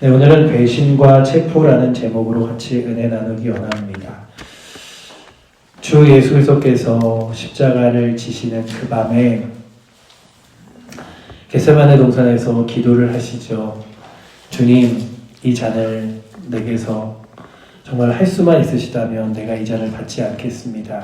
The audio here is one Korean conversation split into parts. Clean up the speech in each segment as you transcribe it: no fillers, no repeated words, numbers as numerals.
네, 오늘은 배신과 체포라는 제목으로 같이 은혜 나누기 원합니다. 주 예수 그리스도께서 십자가를 지시는 그 밤에 겟세마네 동산에서 기도를 하시죠. 주님, 이 잔을 내게서 정말 할 수만 있으시다면 내가 이 잔을 받지 않겠습니다.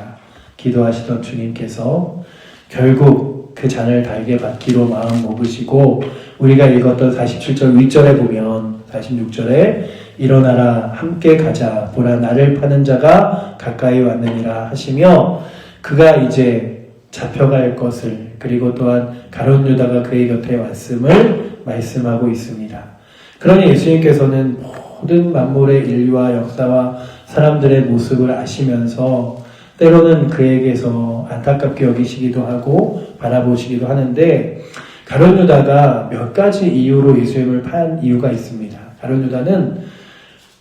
기도하시던 주님께서 결국 그 잔을 달게 받기로 마음 먹으시고, 우리가 읽었던 47절 윗절에 보면 46절에 일어나라 함께 가자 보라 나를 파는 자가 가까이 왔느니라 하시며, 그가 이제 잡혀갈 것을, 그리고 또한 가룟 유다가 그의 곁에 왔음을 말씀하고 있습니다. 그러니 예수님께서는 모든 만물의 인류와 역사와 사람들의 모습을 아시면서 때로는 그에게서 안타깝게 여기시기도 하고 바라보시기도 하는데, 가룟 유다가 몇 가지 이유로 예수님을 판 이유가 있습니다. 가룟 유다는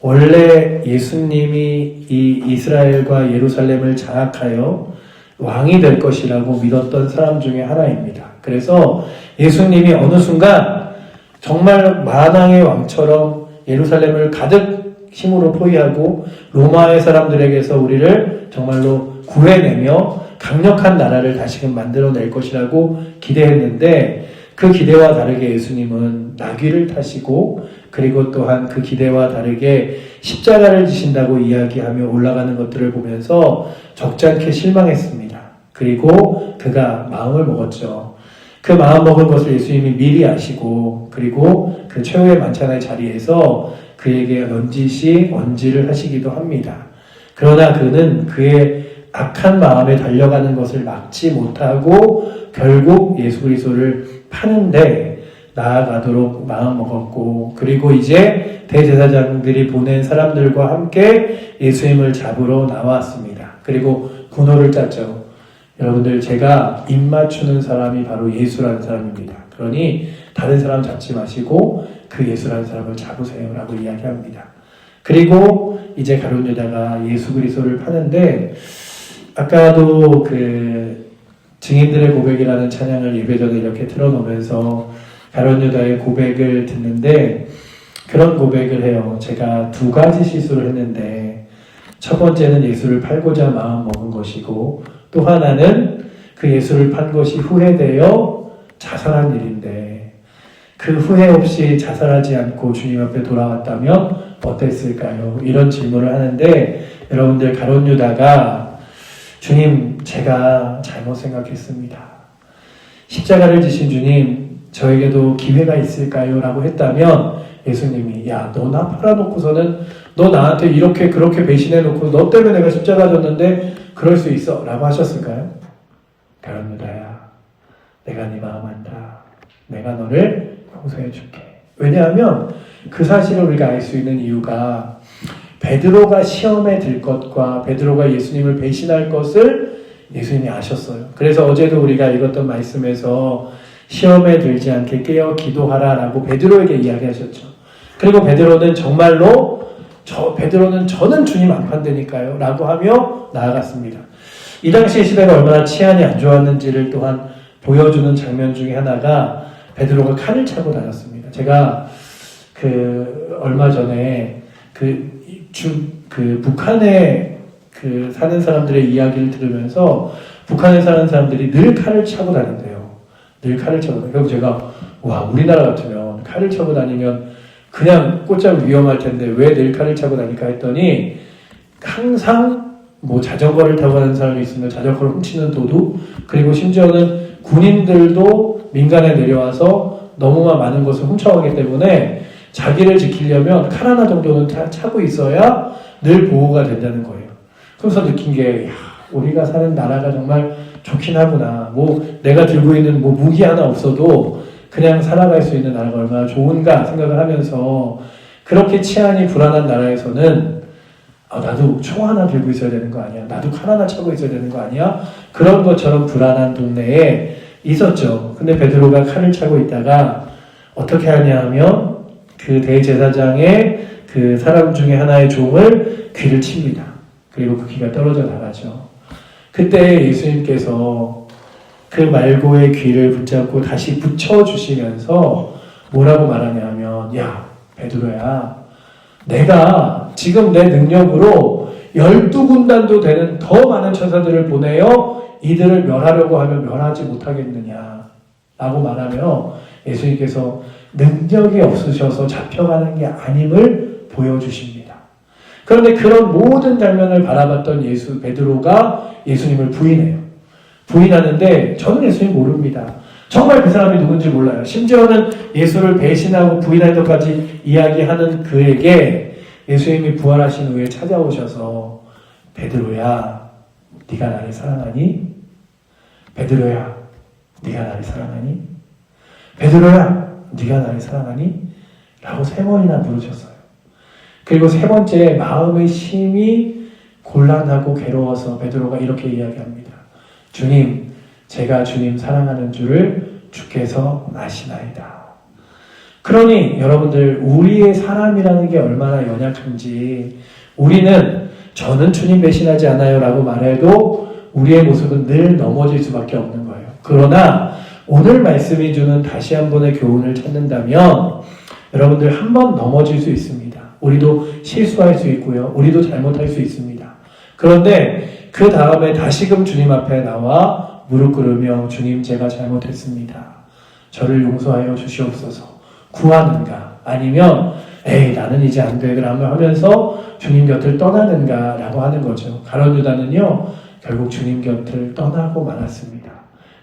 원래 예수님이 이 이스라엘과 예루살렘을 장악하여 왕이 될 것이라고 믿었던 사람 중에 하나입니다. 그래서 예수님이 어느 순간 정말 만왕의 왕처럼 예루살렘을 가득 힘으로 포위하고 로마의 사람들에게서 우리를 정말로 구해내며 강력한 나라를 다시금 만들어낼 것이라고 기대했는데, 그 기대와 다르게 예수님은 나귀를 타시고, 그리고 또한 그 기대와 다르게 십자가를 지신다고 이야기하며 올라가는 것들을 보면서 적잖게 실망했습니다. 그리고 그가 마음을 먹었죠. 그 마음 먹은 것을 예수님이 미리 아시고, 그리고 그 최후의 만찬의 자리에서 그에게 넌지시 언지를 하시기도 합니다. 그러나 그는 그의 악한 마음에 달려가는 것을 막지 못하고 결국 예수 그리스도를 파는데 나아가도록 마음먹었고, 그리고 이제 대제사장들이 보낸 사람들과 함께 예수님을 잡으러 나왔습니다. 그리고 군호를 짰죠. 여러분들, 제가 입 맞추는 사람이 바로 예수라는 사람입니다. 그러니 다른 사람 잡지 마시고 그 예수라는 사람을 잡으세요 라고 이야기합니다. 그리고 이제 가룟 유다가 예수 그리스도를 파는데, 아까도 그 증인들의 고백이라는 찬양을 예배 전에 이렇게 틀어놓으면서 가룟 유다의 고백을 듣는데, 그런 고백을 해요. 제가 두 가지 실수를 했는데, 첫 번째는 예수를 팔고자 마음 먹은 것이고, 또 하나는 그 예수를 판 것이 후회되어 자살한 일인데, 그 후회 없이 자살하지 않고 주님 앞에 돌아왔다면 어땠을까요? 이런 질문을 하는데, 여러분들, 가룟 유다가 주님, 제가 잘못 생각했습니다. 십자가를 지신 주님, 저에게도 기회가 있을까요? 라고 했다면 예수님이, 야, 너 나 팔아놓고서는 너 나한테 이렇게 그렇게 배신해놓고 너 때문에 내가 십자가 졌는데 그럴 수 있어 라고 하셨을까요? 가룟 유다야, 내가 네 마음 안다. 내가 너를 용서해 줄게. 왜냐하면 그 사실을 우리가 알 수 있는 이유가, 베드로가 시험에 들 것과 베드로가 예수님을 배신할 것을 예수님이 아셨어요. 그래서 어제도 우리가 읽었던 말씀에서 시험에 들지 않게 깨어 기도하라 라고 베드로에게 이야기하셨죠. 그리고 베드로는 정말로 베드로는 저는 주님 안 판다니까요 라고 하며 나아갔습니다. 이 당시의 시대가 얼마나 치안이 안 좋았는지를 또한 보여주는 장면 중에 하나가 베드로가 칼을 차고 다녔습니다. 제가 얼마 전에 북한에 사는 사람들의 이야기를 들으면서, 북한에 사는 사람들이 늘 칼을 차고 다닌대요. 늘 칼을 차고 다니고, 그래서 제가, 와, 우리나라 같으면 칼을 차고 다니면 그냥 꽂자면 위험할 텐데 왜 늘 칼을 차고 다닐까 했더니, 항상 자전거를 타고 가는 사람이 있으면 자전거를 훔치는 도둑, 그리고 심지어는 군인들도 민간에 내려와서 너무나 많은 것을 훔쳐가기 때문에 자기를 지키려면 칼 하나 정도는 차고 있어야 늘 보호가 된다는 거예요. 그래서 느낀 게, 야, 우리가 사는 나라가 정말 좋긴 하구나. 내가 들고 있는 무기 하나 없어도 그냥 살아갈 수 있는 나라가 얼마나 좋은가 생각을 하면서, 그렇게 치안이 불안한 나라에서는 나도 총 하나 들고 있어야 되는 거 아니야? 나도 칼 하나 차고 있어야 되는 거 아니야? 그런 것처럼 불안한 동네에 있었죠. 근데 베드로가 칼을 차고 있다가 어떻게 하냐 하면, 그 대제사장의 그 사람 중에 하나의 종을 귀를 칩니다. 그리고 그 귀가 떨어져 나가죠. 그때 예수님께서 그 말고의 귀를 붙잡고 다시 붙여주시면서 뭐라고 말하냐면, 야, 베드로야, 내가 지금 내 능력으로 12군단도 되는 더 많은 천사들을 보내어 이들을 멸하려고 하면 멸하지 못하겠느냐 라고 말하며 예수님께서 능력이 없으셔서 잡혀가는 게 아님을 보여주십니다. 그런데 그런 모든 장면을 바라봤던 베드로가 예수님을 부인해요. 부인하는데 저는 예수님 모릅니다. 정말 그 사람이 누군지 몰라요. 심지어는 예수를 배신하고 부인할 것까지 이야기하는 그에게 예수님이 부활하신 후에 찾아오셔서 베드로야, 네가 나를 사랑하니? 베드로야, 네가 나를 사랑하니? 베드로야, 네가 나를 사랑하니? 라고 3번이나 부르셨어요. 그리고 3번째 마음의 심히 곤란하고 괴로워서 베드로가 이렇게 이야기합니다. 주님, 제가 주님 사랑하는 줄을 주께서 아시나이다. 그러니 여러분들, 우리의 사람이라는 게 얼마나 연약한지, 우리는 저는 주님 배신하지 않아요 라고 말해도 우리의 모습은 늘 넘어질 수밖에 없는 거예요. 그러나 오늘 말씀이 주는 다시 한 번의 교훈을 찾는다면 여러분들 한 번 넘어질 수 있습니다. 우리도 실수할 수 있고요. 우리도 잘못할 수 있습니다. 그런데 그 다음에 다시금 주님 앞에 나와 무릎 꿇으며 주님, 제가 잘못했습니다. 저를 용서하여 주시옵소서. 구하는가? 아니면 에이, 나는 이제 안 돼 그러면 하면서 주님 곁을 떠나는가 라고 하는 거죠. 가룟 유다는요, 결국 주님 곁을 떠나고 말았습니다.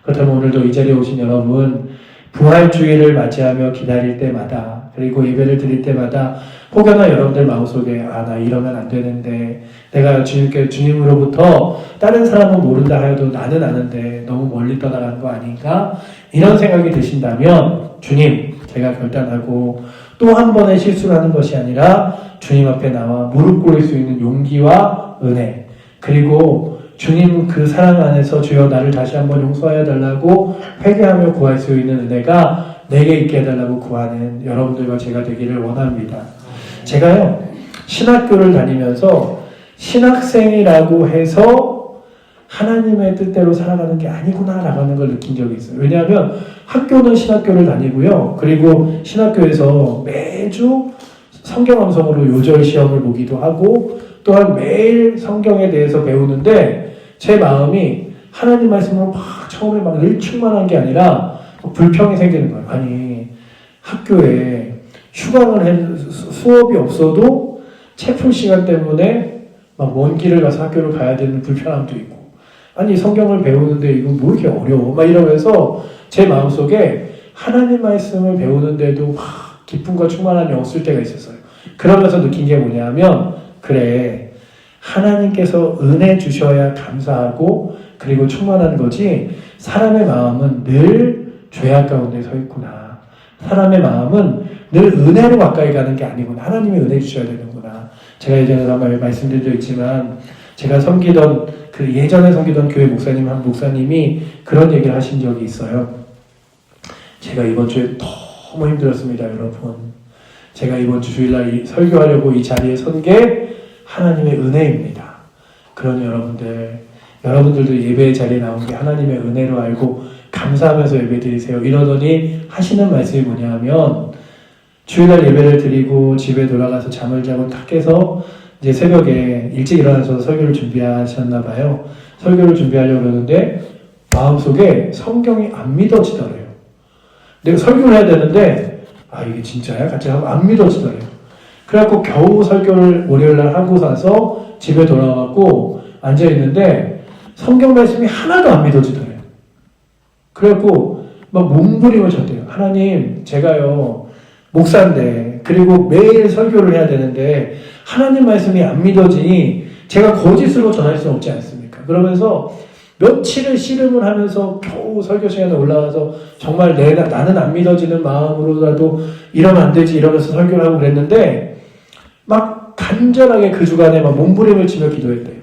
그렇다면 오늘도 이 자리에 오신 여러분, 부활주의를 맞이하며 기다릴 때마다, 그리고 예배를 드릴 때마다 혹여나 여러분들 마음속에 나 이러면 안 되는데, 내가 주님으로부터 다른 사람은 모른다 하여도 나는 아는데 너무 멀리 떠나간 거 아닌가? 이런 생각이 드신다면 주님, 제가 결단하고 또 한 번의 실수를 하는 것이 아니라 주님 앞에 나와 무릎 꿇을 수 있는 용기와 은혜, 그리고 주님 그 사랑 안에서 주여 나를 다시 한번 용서하여 달라고 회개하며 구할 수 있는 은혜가 내게 있게 해달라고 구하는 여러분들과 제가 되기를 원합니다. 제가요, 신학교를 다니면서 신학생이라고 해서 하나님의 뜻대로 살아가는 게 아니구나라고 하는 걸 느낀 적이 있어요. 왜냐하면 학교는 신학교를 다니고요. 그리고 신학교에서 매주 성경 암송으로 요절 시험을 보기도 하고 또한 매일 성경에 대해서 배우는데 제 마음이 하나님 말씀으로 막 처음에 막 일충만한 게 아니라 불평이 생기는 거예요. 아니, 학교에 수업이 없어도 책 풀 시간 때문에 막 먼 길을 가서 학교를 가야 되는 불편함도 있고, 아니 성경을 배우는데 이거 뭐 이렇게 어려워 막 이러면서 제 마음속에 하나님 말씀을 배우는데도 막 기쁨과 충만함이 없을 때가 있었어요. 그러면서 느낀 게 뭐냐면, 그래, 하나님께서 은혜 주셔야 감사하고 그리고 충만한 거지, 사람의 마음은 늘 죄악 가운데 서 있구나. 사람의 마음은 늘 은혜로 가까이 가는 게 아니구나. 하나님이 은혜 주셔야 되는구나. 제가 예전에 한번 말씀드린 적 있지만, 제가 예전에 섬기던 교회 한 목사님이 그런 얘기를 하신 적이 있어요. 제가 이번 주에 너무 힘들었습니다, 여러분. 제가 이번 주 주일날 설교하려고 이 자리에 선 게 하나님의 은혜입니다. 그러니 여러분들도 예배의 자리에 나온 게 하나님의 은혜로 알고 감사하면서 예배 드리세요. 이러더니 하시는 말씀이 뭐냐 하면, 주일날 예배를 드리고 집에 돌아가서 잠을 자고 탁 깨서 이제 새벽에 일찍 일어나셔서 설교를 준비하셨나 봐요. 설교를 준비하려고 그러는데 마음속에 성경이 안 믿어지더래요. 내가 설교를 해야 되는데 이게 진짜야? 같이 하고 안 믿어지더래요. 그래갖고 겨우 설교를 월요일날 하고 나서 집에 돌아와갖고 앉아있는데 성경 말씀이 하나도 안 믿어지더래요. 그래갖고 막 몸부림을 쳤대요. 하나님, 제가요 목사인데 그리고 매일 설교를 해야 되는데 하나님 말씀이 안 믿어지니 제가 거짓으로 전할 수 없지 않습니까? 그러면서 며칠을 씨름을 하면서 겨우 설교 시간에 올라가서 정말 나는 안 믿어지는 마음으로라도 이러면 안 되지 이러면서 설교를 하고 그랬는데 막 간절하게 그 주간에 막 몸부림을 치며 기도했대요.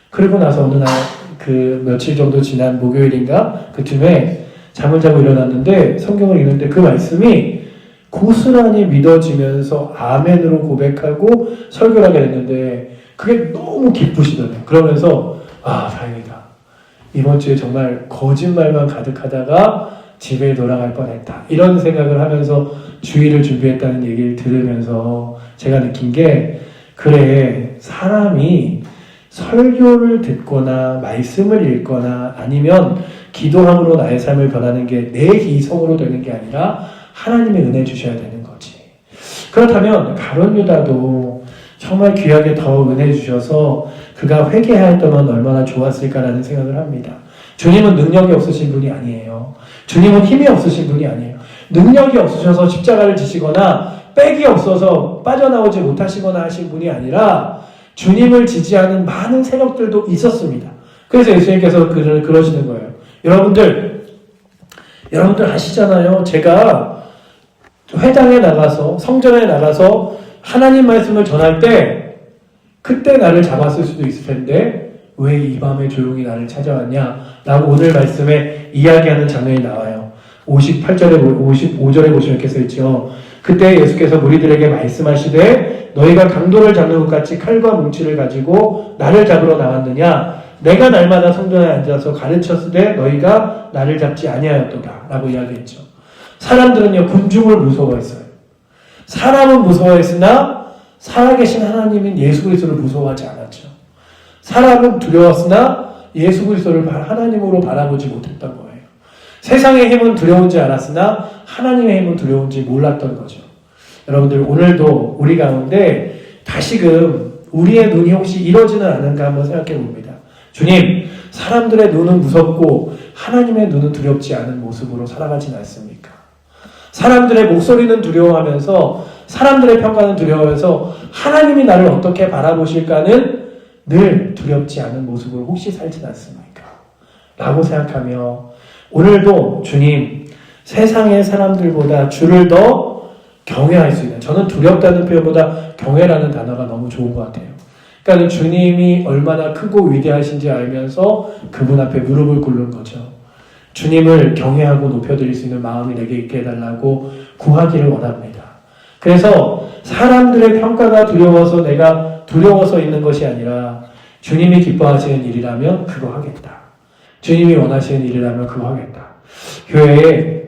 그리고 나서 어느 날 그 며칠 정도 지난 목요일인가 그쯤에 잠을 자고 일어났는데 성경을 읽는데 그 말씀이 고스란히 믿어지면서 아멘으로 고백하고 설교를 하게 됐는데 그게 너무 기쁘시더래요. 그러면서 다행이다. 이번 주에 정말 거짓말만 가득하다가 집에 돌아갈 뻔했다. 이런 생각을 하면서 주의를 준비했다는 얘기를 들으면서 제가 느낀 게, 그래, 사람이 설교를 듣거나 말씀을 읽거나 아니면 기도함으로 나의 삶을 변하는 게 내 이성으로 되는 게 아니라 하나님의 은혜 주셔야 되는 거지. 그렇다면 가룟 유다도 정말 귀하게 더 은혜 주셔서 그가 회개하였다면 얼마나 좋았을까라는 생각을 합니다. 주님은 능력이 없으신 분이 아니에요. 주님은 힘이 없으신 분이 아니에요. 능력이 없으셔서 십자가를 지시거나 백이 없어서 빠져나오지 못하시거나 하신 분이 아니라 주님을 지지하는 많은 세력들도 있었습니다. 그래서 예수님께서 그러시는 거예요. 여러분들 아시잖아요. 제가 회당에 나가서, 성전에 나가서 하나님 말씀을 전할 때 그때 나를 잡았을 수도 있을 텐데 왜 이 밤에 조용히 나를 찾아왔냐 라고 오늘 말씀에 이야기하는 장면이 나와요. 58절에 55절에 보시면 이렇게 써있죠. 그때 예수께서 무리들에게 말씀하시되 너희가 강도를 잡는 것 같이 칼과 뭉치를 가지고 나를 잡으러 나왔느냐? 내가 날마다 성전에 앉아서 가르쳤으되 너희가 나를 잡지 아니하였도다 라고 이야기했죠. 사람들은요, 군중을 무서워했어요. 사람은 무서워했으나 살아계신 하나님인 예수 그리스도를 무서워하지 않았죠. 사람은 두려웠으나 예수 그리스도를 하나님으로 바라보지 못했던 거예요. 세상의 힘은 두려운지 알았으나 하나님의 힘은 두려운지 몰랐던 거죠. 여러분들, 오늘도 우리 가운데 다시금 우리의 눈이 혹시 이러지는 않은가 한번 생각해 봅니다. 주님, 사람들의 눈은 무섭고 하나님의 눈은 두렵지 않은 모습으로 살아가진 않습니까? 사람들의 목소리는 두려워하면서, 사람들의 평가는 두려워해서 하나님이 나를 어떻게 바라보실까는 늘 두렵지 않은 모습으로 혹시 살진 않습니까? 라고 생각하며 오늘도 주님, 세상의 사람들보다 주를 더 경외할 수 있는, 저는 두렵다는 표현보다 경외라는 단어가 너무 좋은 것 같아요. 그러니까 주님이 얼마나 크고 위대하신지 알면서 그분 앞에 무릎을 꿇는 거죠. 주님을 경외하고 높여드릴 수 있는 마음이 내게 있게 해달라고 구하기를 원합니다. 그래서 사람들의 평가가 두려워서 내가 두려워서 있는 것이 아니라 주님이 기뻐하시는 일이라면 그거 하겠다. 주님이 원하시는 일이라면 그거 하겠다. 교회에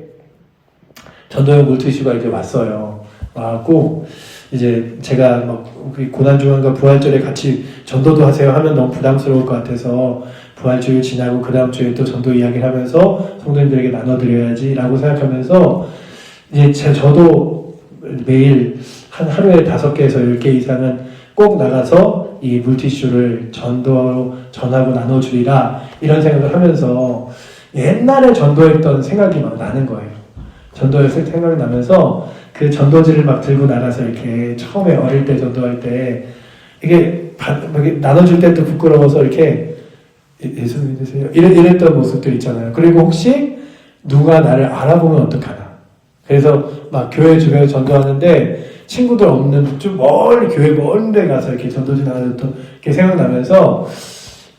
전도연 물티슈가 이제 왔어요. 와갖고 이제 제가 막 고난주간과 부활절에 같이 전도도 하세요 하면 너무 부담스러울 것 같아서 부활주일 지나고 그 다음 주에 또 전도 이야기를 하면서 성도님들에게 나눠드려야지 라고 생각하면서 이제 저도 매일 한 하루에 5개에서 10개 이상은 꼭 나가서 이 물티슈를 전도로 전하고 나눠주리라 이런 생각을 하면서 옛날에 전도했던 생각이 막 나는 거예요. 전도했을 생각이 나면서 그 전도지를 막 들고 나가서 이렇게 처음에 어릴 때 전도할 때 이게 나눠줄 때도 부끄러워서 이렇게 예수 믿으세요 이랬던 모습들 있잖아요. 그리고 혹시 누가 나를 알아보면 어떡하나. 그래서 막 교회 주변에 전도하는데 친구들 없는 좀 멀리 교회 먼 데 가서 이렇게 전도지 나가줬던 게 생각나면서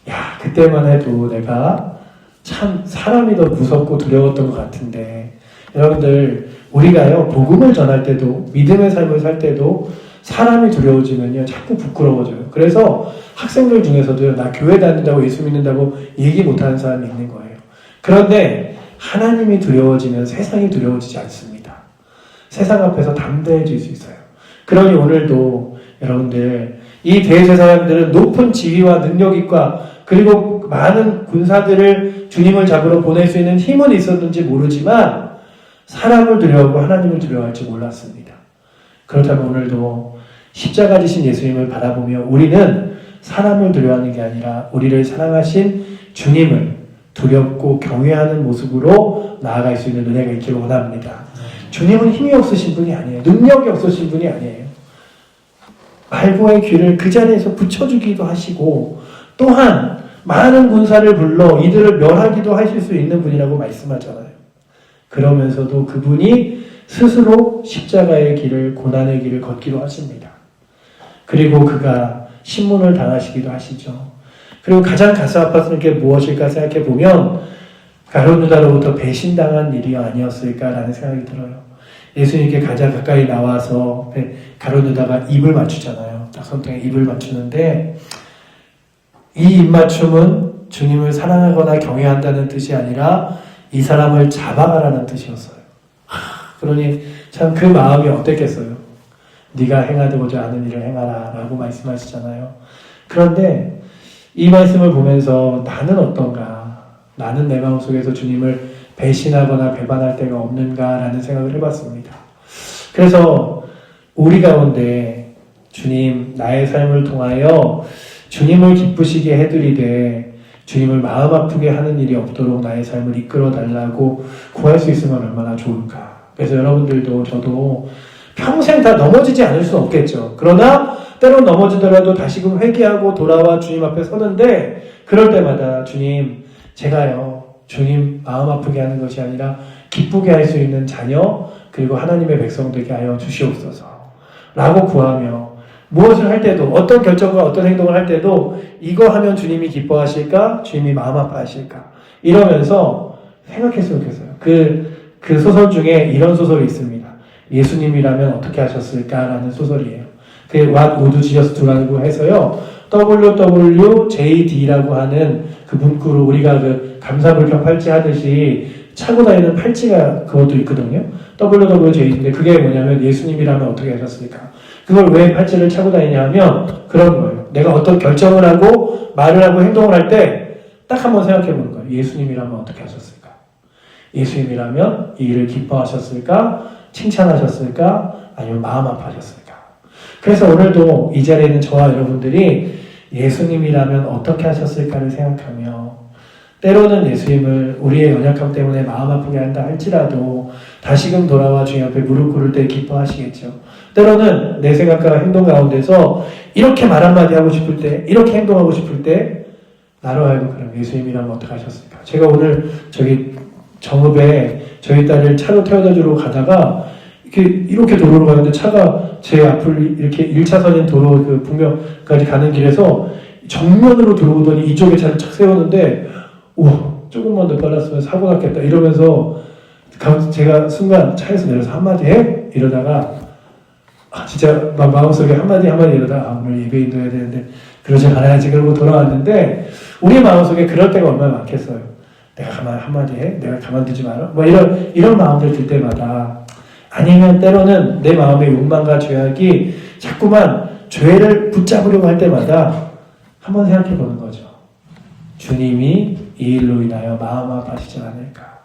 야, 그때만 해도 내가 참 사람이 더 무섭고 두려웠던 것 같은데 여러분들 우리가요 복음을 전할 때도 믿음의 삶을 살 때도 사람이 두려워지면요 자꾸 부끄러워져요. 그래서 학생들 중에서도요 나 교회 다닌다고 예수 믿는다고 얘기 못하는 사람이 있는 거예요. 그런데 하나님이 두려워지면 세상이 두려워지지 않습니다. 세상 앞에서 담대해질 수 있어요. 그러니 오늘도 여러분들 이 대제사장들은 높은 지위와 능력과 그리고 많은 군사들을 주님을 잡으러 보낼 수 있는 힘은 있었는지 모르지만 사람을 두려워하고 하나님을 두려워할지 몰랐습니다. 그렇다면 오늘도 십자가 지신 예수님을 바라보며 우리는 사람을 두려워하는 게 아니라 우리를 사랑하신 주님을 두렵고 경외하는 모습으로 나아갈 수 있는 은혜가 있기를 원합니다. 주님은 힘이 없으신 분이 아니에요. 능력이 없으신 분이 아니에요. 말고의 귀를 그 자리에서 붙여주기도 하시고 또한 많은 군사를 불러 이들을 멸하기도 하실 수 있는 분이라고 말씀하잖아요. 그러면서도 그분이 스스로 십자가의 길을, 고난의 길을 걷기도 하십니다. 그리고 그가 신문을 당하시기도 하시죠. 그리고 가장 가슴 아팠던 게 무엇일까 생각해 보면 가룟 유다로부터 배신당한 일이 아니었을까라는 생각이 들어요. 예수님께 가장 가까이 나와서 가룟 유다가 입을 맞추잖아요. 딱 손등에 입을 맞추는데 이 입맞춤은 주님을 사랑하거나 경외한다는 뜻이 아니라 이 사람을 잡아가라는 뜻이었어요. 그러니 참 그 마음이 어땠겠어요? 네가 행하고자 하는 일을 행하라 라고 말씀하시잖아요. 그런데 이 말씀을 보면서 나는 어떤가? 나는 내 마음속에서 주님을 배신하거나 배반할 때가 없는가? 라는 생각을 해봤습니다. 그래서 우리 가운데 주님 나의 삶을 통하여 주님을 기쁘시게 해드리되 주님을 마음 아프게 하는 일이 없도록 나의 삶을 이끌어 달라고 구할 수 있으면 얼마나 좋을까. 그래서 여러분들도 저도 평생 다 넘어지지 않을 수는 없겠죠. 그러나 때론 넘어지더라도 다시금 회개하고 돌아와 주님 앞에 서는데 그럴 때마다 주님 제가요 주님 마음 아프게 하는 것이 아니라 기쁘게 할 수 있는 자녀 그리고 하나님의 백성 되게 하여 주시옵소서 라고 구하며 무엇을 할 때도 어떤 결정과 어떤 행동을 할 때도 이거 하면 주님이 기뻐하실까? 주님이 마음 아파하실까? 이러면서 생각했으면 좋겠어요. 그 소설 중에 이런 소설이 있습니다. 예수님이라면 어떻게 하셨을까라는 소설이에요. 그 What would Jesus do라고 해서요. WWJD라고 하는 그 문구로 우리가 그 감사불평 팔찌 하듯이 차고 다니는 팔찌가 그것도 있거든요. WWJD인데 그게 뭐냐면 예수님이라면 어떻게 하셨을까? 그걸 왜 팔찌를 차고 다니냐 하면 그런 거예요. 내가 어떤 결정을 하고 말을 하고 행동을 할 때 딱 한번 생각해 보는 거예요. 예수님이라면 어떻게 하셨을까? 예수님이라면 이 일을 기뻐하셨을까? 칭찬하셨을까? 아니면 마음 아파하셨을까? 그래서 오늘도 이 자리에 있는 저와 여러분들이 예수님이라면 어떻게 하셨을까를 생각하며 때로는 예수님을 우리의 연약함 때문에 마음 아프게 한다 할지라도 다시금 돌아와 주님 앞에 무릎 꿇을 때 기뻐하시겠죠. 때로는 내 생각과 행동 가운데서 이렇게 말 한마디 하고 싶을 때 이렇게 행동하고 싶을 때 나로 하여금 그럼 예수님이라면 어떻게 하셨을까? 제가 오늘 저기 정읍에 저희 딸을 차로 태워다 주러 가다가 이렇게 도로로 가는데 차가 제 앞을 이렇게 1차선인 도로 그 북면까지 가는 길에서 정면으로 들어오더니 이쪽에 차를 착 세우는데 우와 조금만 더 빨랐으면 사고 났겠다 이러면서 제가 순간 차에서 내려서 한마디 해? 이러다가 진짜 마음속에 한마디 이러다가 오늘 예배인도 해야 되는데 그러지 말아야지 그러고 돌아왔는데 우리 마음속에 그럴 때가 얼마나 많겠어요. 내가 한마디 해? 내가 가만두지 마라? 뭐 이런 마음들 들 때마다 아니면 때로는 내 마음의 욕망과 죄악이 자꾸만 죄를 붙잡으려고 할 때마다 한번 생각해 보는 거죠. 주님이 이 일로 인하여 마음 아파하시지 않을까.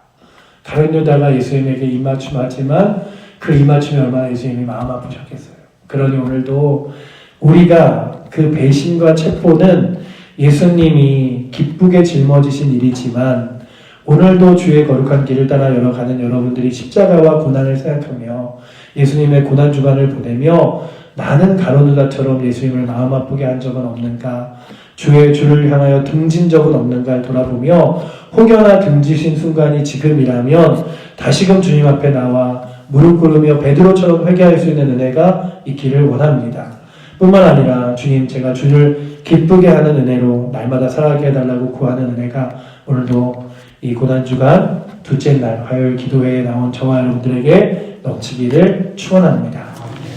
가룟 유다가 예수님에게 입맞춤하지만 그 입맞춤이 얼마나 예수님이 마음 아프셨겠어요. 그러니 오늘도 우리가 그 배신과 체포는 예수님이 기쁘게 짊어지신 일이지만 오늘도 주의 거룩한 길을 따라 열어가는 여러분들이 십자가와 고난을 생각하며 예수님의 고난 주간을 보내며 나는 가룟 유다처럼 예수님을 마음 아프게 한 적은 없는가? 주를 향하여 등진 적은 없는가를 돌아보며 혹여나 등지신 순간이 지금이라면 다시금 주님 앞에 나와 무릎 꿇으며 베드로처럼 회개할 수 있는 은혜가 있기를 원합니다. 뿐만 아니라 주님 제가 주를 기쁘게 하는 은혜로 날마다 살아가게 해달라고 구하는 은혜가 오늘도 이 고난주간 둘째 날 화요일 기도회에 나온 저와 여러분들에게 넘치기를 축원합니다.